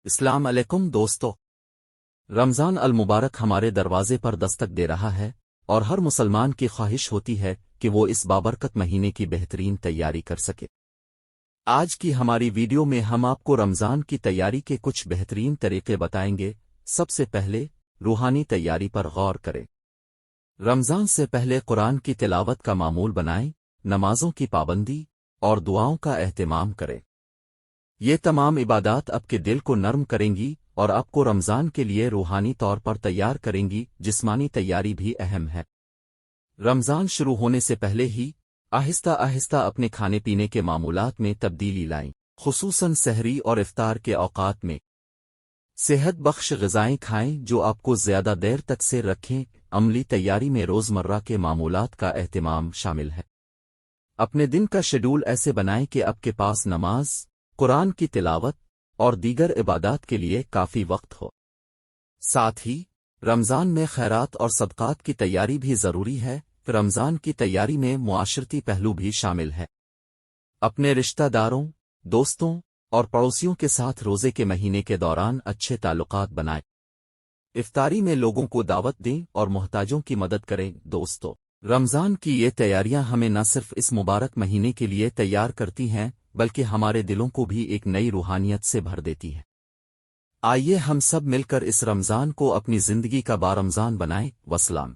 السلام علیکم دوستو، رمضان المبارک ہمارے دروازے پر دستک دے رہا ہے اور ہر مسلمان کی خواہش ہوتی ہے کہ وہ اس بابرکت مہینے کی بہترین تیاری کر سکے۔ آج کی ہماری ویڈیو میں ہم آپ کو رمضان کی تیاری کے کچھ بہترین طریقے بتائیں گے۔ سب سے پہلے روحانی تیاری پر غور کریں۔ رمضان سے پہلے قرآن کی تلاوت کا معمول بنائیں، نمازوں کی پابندی اور دعاؤں کا اہتمام کریں۔ یہ تمام عبادات آپ کے دل کو نرم کریں گی اور آپ کو رمضان کے لیے روحانی طور پر تیار کریں گی۔ جسمانی تیاری بھی اہم ہے۔ رمضان شروع ہونے سے پہلے ہی آہستہ آہستہ اپنے کھانے پینے کے معمولات میں تبدیلی لائیں، خصوصاً سحری اور افطار کے اوقات میں۔ صحت بخش غذائیں کھائیں جو آپ کو زیادہ دیر تک سے رکھیں۔ عملی تیاری میں روزمرہ کے معمولات کا اہتمام شامل ہے۔ اپنے دن کا شیڈول ایسے بنائیں کہ آپ کے پاس نماز، قرآن کی تلاوت اور دیگر عبادات کے لیے کافی وقت ہو۔ ساتھ ہی رمضان میں خیرات اور صدقات کی تیاری بھی ضروری ہے۔ رمضان کی تیاری میں معاشرتی پہلو بھی شامل ہے۔ اپنے رشتہ داروں، دوستوں اور پڑوسیوں کے ساتھ روزے کے مہینے کے دوران اچھے تعلقات بنائیں۔ افطاری میں لوگوں کو دعوت دیں اور محتاجوں کی مدد کریں۔ دوستو، رمضان کی یہ تیاریاں ہمیں نہ صرف اس مبارک مہینے کے لیے تیار کرتی ہیں بلکہ ہمارے دلوں کو بھی ایک نئی روحانیت سے بھر دیتی ہیں۔ آئیے ہم سب مل کر اس رمضان کو اپنی زندگی کا بارمضان بنائیں۔ وسلام۔